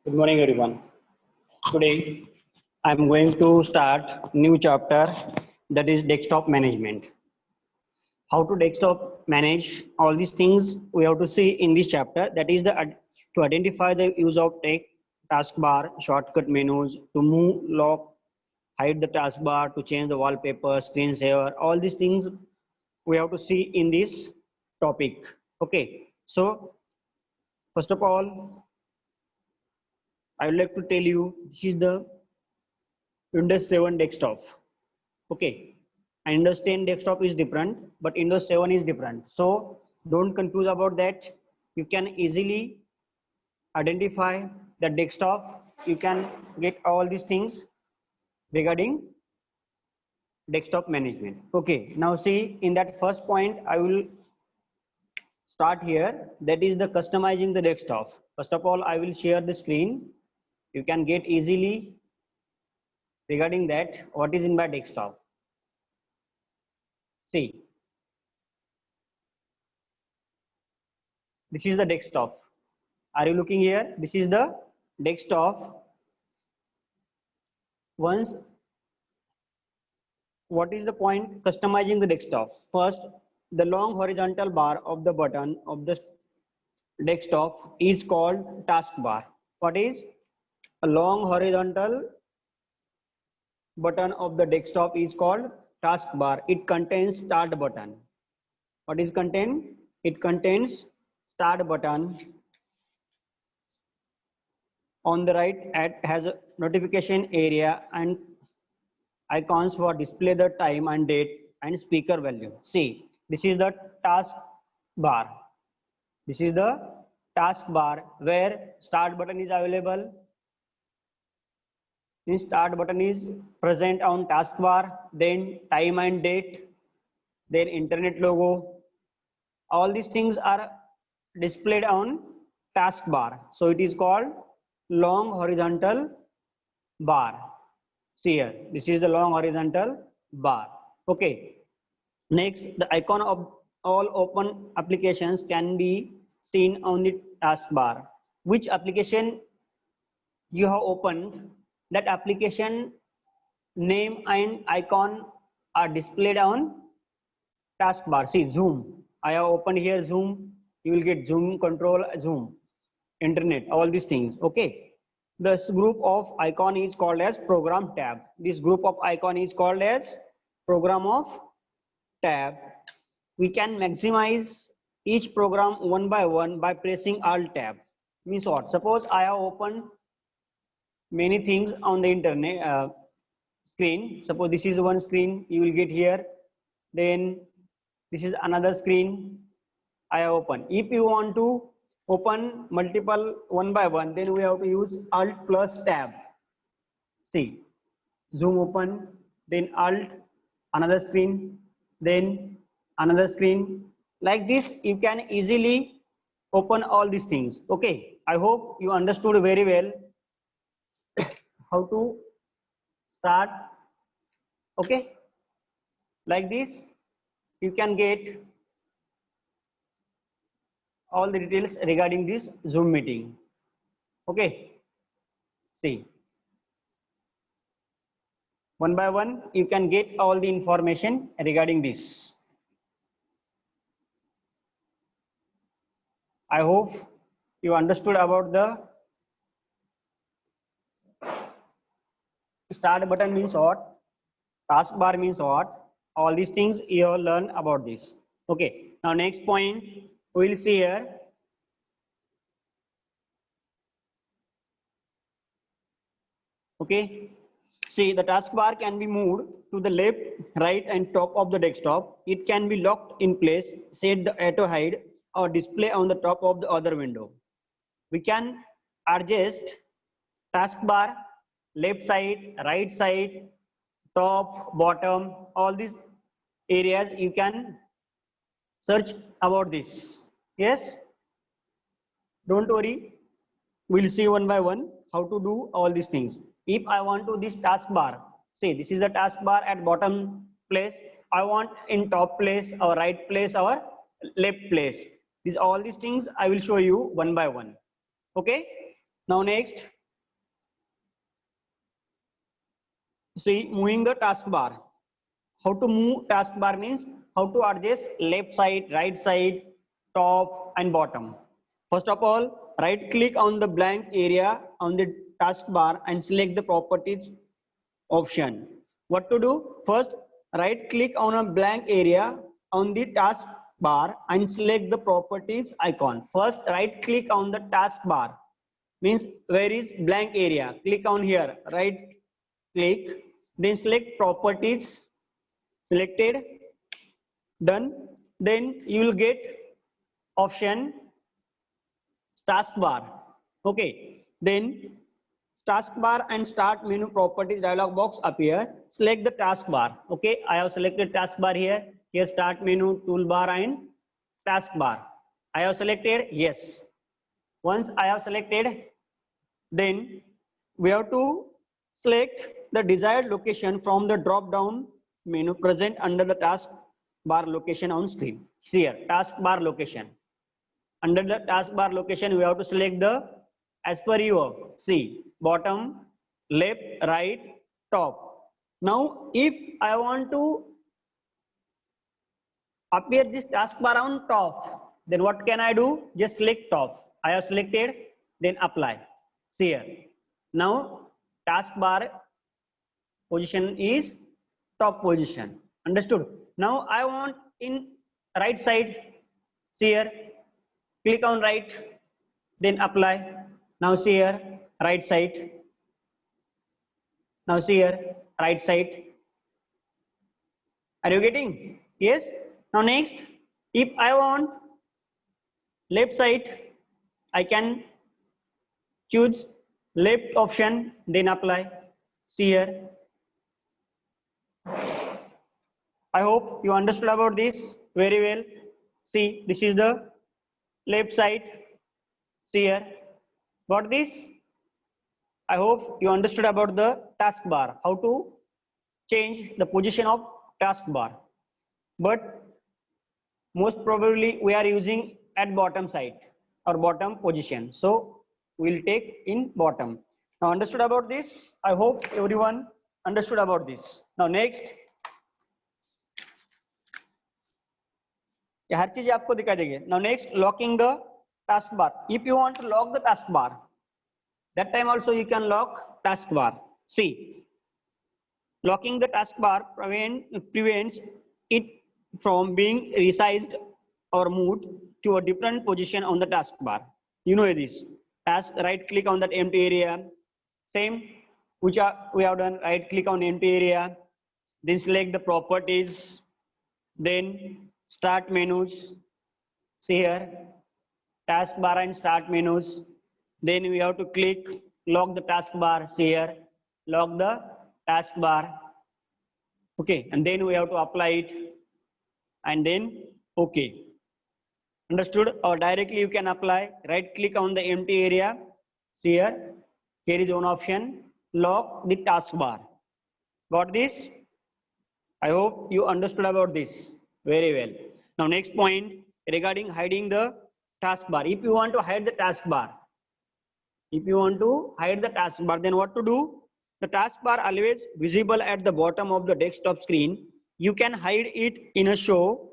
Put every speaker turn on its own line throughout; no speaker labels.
Good morning, everyone. Today, I'm going to start new chapter that is desktop management. How to desktop manage all these things we have to see in this chapter. That is to identify the use of taskbar, shortcut menus, to move, lock, hide the taskbar, to change the wallpaper, screensaver. All these things we have to see in this topic. Okay. So first of all, I would like to tell you this is the Windows 7 desktop. Okay. I understand desktop is different, but Windows 7 is different. So don't confuse about that. You can easily identify the desktop. You can get all these things regarding desktop management. Okay. Now see, in that first point, I will start here. That is the customizing the desktop. First of all, I will share the screen. You can get easily regarding that what is in my desktop. See, this is the desktop. Are you looking here? This is the desktop. Once, what is the point? Customizing the desktop. First, the long horizontal bar of the button of the desktop is called taskbar. What is a long horizontal button of the desktop is called taskbar. It contains start button. What is contain? It contains start button. On the right, it has a notification area and icons for display the time and date and speaker value. See, this is the task bar. This is the task bar where start button is available. This start button is present on taskbar, then time and date, then internet logo. All these things are displayed on taskbar. So it is called long horizontal bar. See here, this is the long horizontal bar. Okay. Next, the icon of all open applications can be seen on the taskbar. Which application you have opened, that application name and icon are displayed on taskbar. See, Zoom. I have opened here Zoom. You will get Zoom control, Zoom, internet, all these things. Okay. This group of icon is called as program tab. This group of icon is called as program of tab. We can maximize each program one by one by pressing Alt tab. Means what? Suppose I have opened many things on the internet screen. Suppose this is one screen you will get here. Then this is another screen I have opened. If you want to open multiple one by one, then we have to use Alt plus tab. See, Zoom open, then Alt, another screen, then another screen. Like this, you can easily open all these things. Okay, I hope you understood very well how to start. Okay, like this, you can get all the details regarding this Zoom meeting. Okay, see, one by one, you can get all the information regarding this. I hope you understood about the start button means what, taskbar means what, all these things you will learn about this. Okay, now next point we will see here. Okay, see, the taskbar can be moved to the left, right and top of the desktop. It can be locked in place, set the auto hide or display on the top of the other window. We can adjust taskbar left side, right side, top, bottom, all these areas you can search about this. Yes, don't worry, we'll see one by one how to do all these things. If I want to this taskbar, say this is the taskbar at bottom place, I want in top place or right place or left place. All these things I will show you one by one. Okay, now next See, moving the taskbar. How to move taskbar means how to adjust left side, right side, top and bottom. First of all, right click on the blank area on the taskbar and select the properties option. What to do? First, right click on a blank area on the taskbar and select the properties icon. First, right click on the taskbar means where is blank area. Click on here, right click, then select properties, selected, done. Then you will get option taskbar. Okay, then taskbar and start menu properties dialog box appear. Select the taskbar. Okay, I have selected taskbar here. Here start menu, toolbar and taskbar. I have selected yes. Once I have selected, then we have to select the desired location from the drop down menu present under the taskbar location on screen. Here, taskbar location. Under the taskbar location, we have to select the as per your see bottom, left, right, top. Now, if I want to appear this taskbar on top, then what can I do? Just select top. I have selected, then apply. See here. Now, taskbar position is top position. Understood? Now, I want in right side. See here. Click on right, then apply. Now see here, right side. Now see here, right side. Are you getting? Yes. Now next, if I want left side, I can choose left option, then apply. See here. I hope you understood about this very well. See, this is the left side. See here. Got this? I hope you understood about the taskbar, how to change the position of taskbar. But most probably we are using at bottom side or bottom position. So we'll take in bottom. Now understood about this? I hope everyone understood about this. Now next, हर चीज आपको दिखाई देगी. Now next, locking the taskbar. If you want to lock the taskbar, that time also you can lock taskbar. See, locking the taskbar prevents it from being resized or moved to a different position on the taskbar. You know this. Right click on that empty area. Same, which we have done. Right click on empty area. Then select the properties. Then start menus. See here, taskbar and start menus. Then we have to click lock the taskbar. See here, lock the taskbar. Okay, and then we have to apply it, and then okay. Understood? Or directly you can apply. Right click on the empty area. See here, here is one option. Lock the taskbar. Got this? I hope you understood about this very well. Now next point regarding hiding the taskbar. If you want to hide the taskbar, then what to do? The taskbar always visible at the bottom of the desktop screen. You can hide it in a show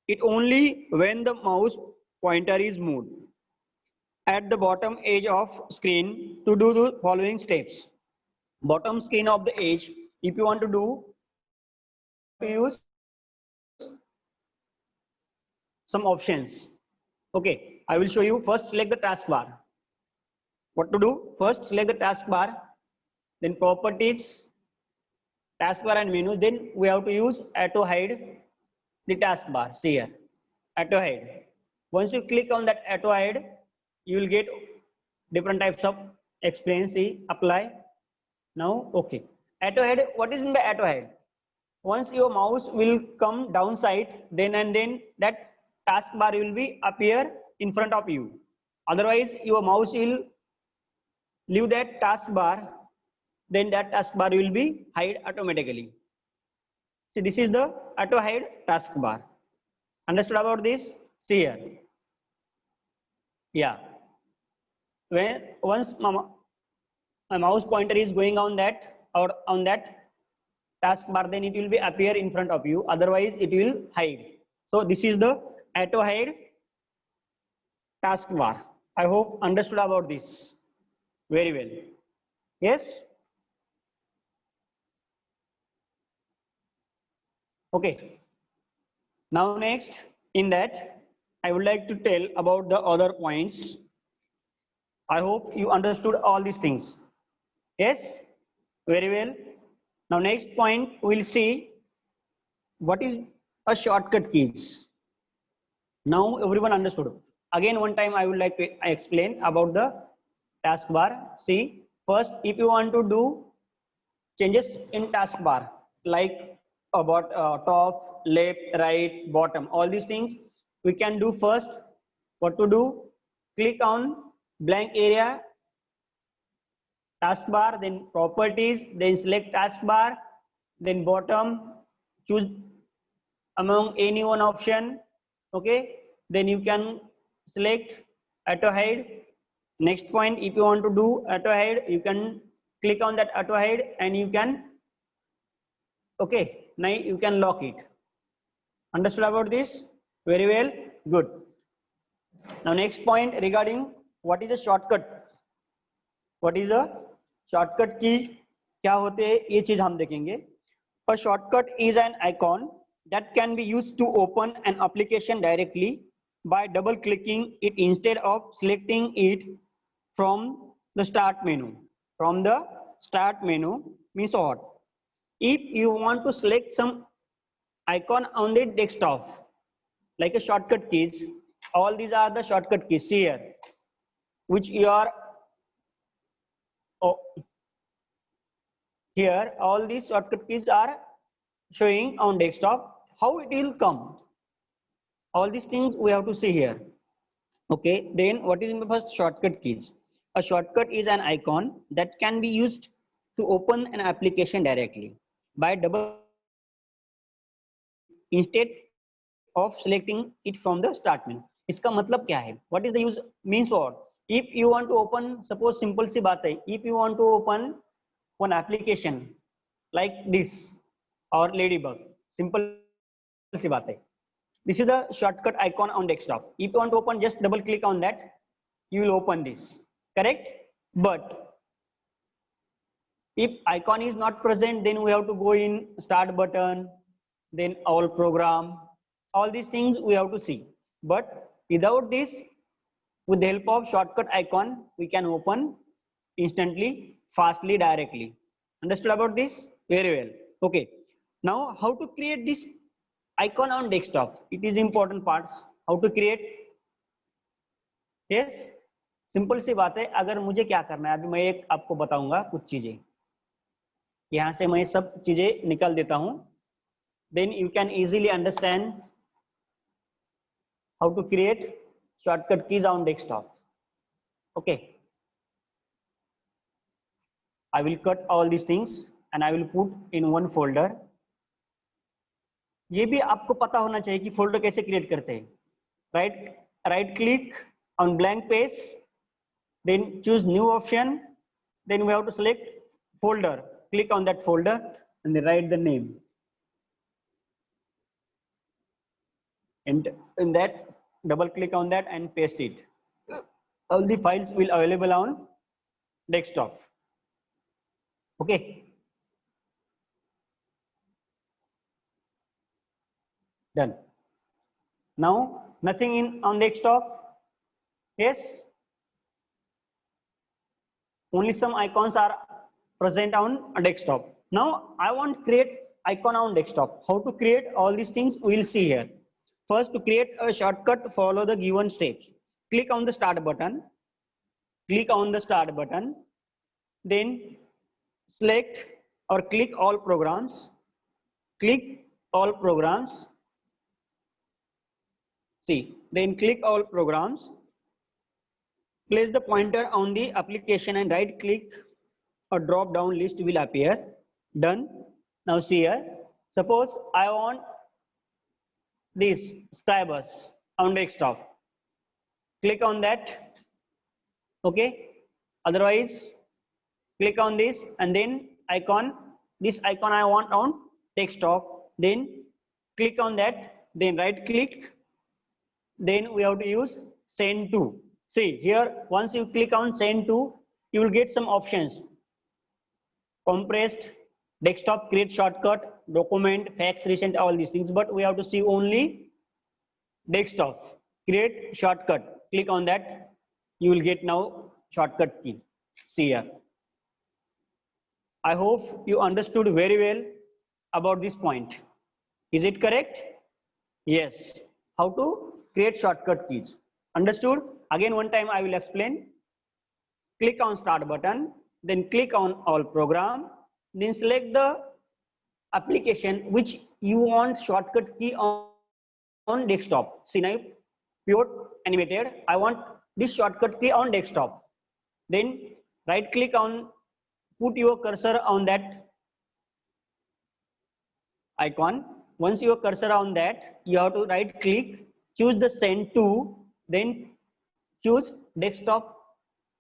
it only when the mouse pointer is moved at the bottom edge of screen to do the following steps. Bottom screen of the edge, if you want to do, to use some options. Okay, I will show you. First select the taskbar. What to do? First select the taskbar, then properties, taskbar and menu. Then we have to use auto hide the taskbar. See here, auto hide. Once you click on that auto hide, you will get different types of explain. See, apply. Now, okay. Auto hide. What is meant by auto hide? Once your mouse will come downside, then that taskbar will be appear in front of you. Otherwise, your mouse will leave that taskbar, then that taskbar will be hide automatically. See, this is the auto hide taskbar. Understood about this? See here. Yeah. When once my mouse pointer is going on that or on that taskbar, then it will be appear in front of you, otherwise it will hide. So this is the auto hide taskbar. I hope understood about this very well. Yes. Okay, now next in that I would like to tell about the other points. I hope you understood all these things. Yes, very well. Now next point we'll see what is a shortcut keys. Now everyone understood. Again one time I would like to explain about the taskbar. See, first if you want to do changes in taskbar like about top, left, right, bottom, all these things we can do. First, what to do, click on blank area taskbar, then properties, then select taskbar, then bottom choose among any one option. Okay, then you can select auto hide. Next point, if you want to do auto hide, you can click on that auto hide and you can, okay, now you can lock it. Understood about this? Very well, good. Now next point regarding what is a shortcut. What is a shortcut key? क्या होते हैं ये चीज हम देखेंगे. A shortcut is an icon that can be used to open an application directly by double clicking it instead of selecting it from the start menu. From the start menu means what? If you want to select some icon on the desktop like a shortcut keys, all these are the shortcut keys here which you are here. All these shortcut keys are showing on desktop. How it will come, all these things we have to see here. Okay, then what is the first shortcut keys? A shortcut is an icon that can be used to open an application directly by double instead of selecting it from the start menu. इसका मतलब क्या है? What is the use? Means what? If you want to open, suppose simple सी बात है, if you want to open one application like this or Ladybug, simple सी बात है. This is the shortcut icon on desktop. If you want to open, just double click on that, you will open this. Correct? But if icon is not present, then we have to go in start button, then all program, all these things we have to see. But without this, with the help of shortcut icon, we can open instantly, fastly, directly. Understood about this? Very well. Okay. Now, how to create this icon on desktop? It is important parts. How to create? Yes. Simple सी बात है. अगर मुझे क्या करना है, अभी मैं एक आपको बताऊंगा कुछ चीजें. यहां से मैं सब चीजें निकाल देता हूं. Then you can easily understand how to create shortcut keys on desktop. Okay. I will cut all these things and I will put in one folder. ये भी आपको पता होना चाहिए कि फोल्डर कैसे क्रिएट करते हैं. Right click on blank page, then choose new option, then we have to select folder, click on that folder and then write the name, and in that double click on that and paste it. All the files will available on desktop. Okay. Done. Now nothing in on desktop. Yes, only some icons are present on a desktop. Now I want to create icon on desktop. How to create all these things we will see here. First, to create a shortcut, follow the given steps. Click on the start button. Click on the start button. Then select or click all programs. Click all programs. See, then click all programs. Place the pointer on the application and right click, a drop down list will appear. Done. Now see here, suppose I want this Skybus on desktop. Click on that. Okay. Otherwise, click on this and then icon this icon I want on desktop, then click on that, then right click, then we have to use send to. See here, once you click on send to, you will get some options: compressed, desktop, create shortcut, document, fax, recent, all these things. But we have to see only desktop, create shortcut. Click on that, you will get now shortcut key. See here. I hope you understood very well about this point. Is it correct? Yes. How to create shortcut keys. Understood? Again, one time I will explain. Click on start button, then click on all program, then select the application which you want shortcut key on desktop. See now, pure animated. I want this shortcut key on desktop. Then right click on, put your cursor on that icon. Once your cursor on that, you have to right click, choose the send to, then choose desktop.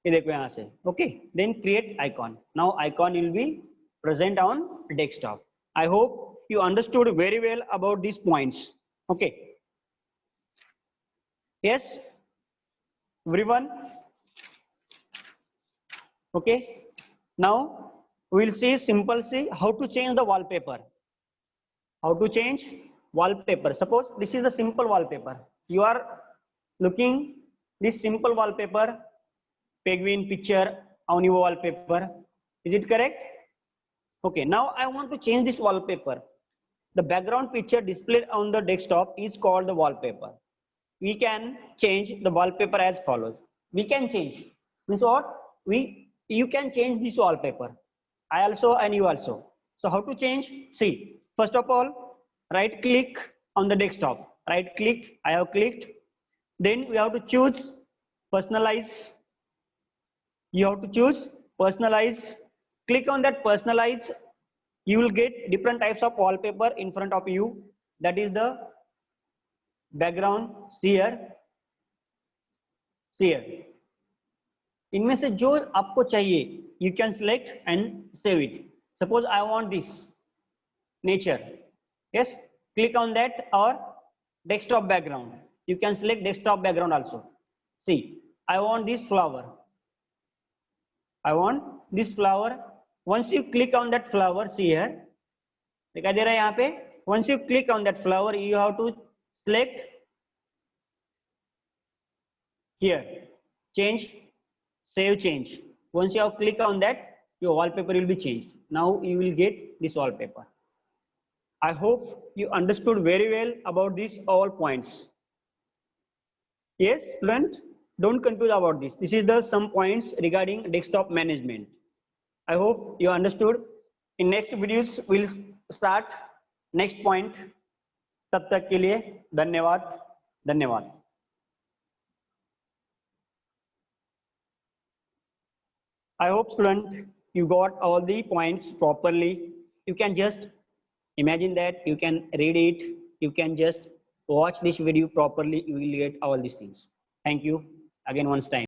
Okay, then create icon. Now icon will be present on desktop. I hope you understood very well about these points. Okay. Yes, everyone. Okay. Now we'll see simple see how to change the wallpaper. How to change wallpaper. Suppose this is the simple wallpaper. You are looking this simple wallpaper, penguin picture on your wallpaper. Is it correct? Okay, now I want to change this wallpaper. The background picture displayed on the desktop is called the wallpaper. We can change the wallpaper as follows. We can change. Means what? You can change this wallpaper. I also and you also. So how to change? See, first of all, right click on the desktop. Right click, I have clicked. Then we have to choose personalize. You have to choose personalize. Click on that personalize. You will get different types of wallpaper in front of you. That is the background. See here. इनमें से जो आपको चाहिए, you can select and save it. Suppose I want this nature. Yes, click on that or desktop background. You can select desktop background also. See, I want this flower. I want this flower. Once you click on that flower, see here, दिखाई दे रहा है यहाँ पे. Once you click on that flower, you have to select here, change, save change. Once you have click on that, your wallpaper will be changed. Now you will get this wallpaper. I hope you understood very well about these all points. Yes, student, don't confuse about this. This is the some points regarding desktop management. I hope you understood. In next videos, we'll start next point. तब तक के लिए धन्यवाद. धन्यवाद. I hope student you got all the points properly. You can just imagine that, you can read it, you can just watch this video properly, you will get all these things. Thank you again once time.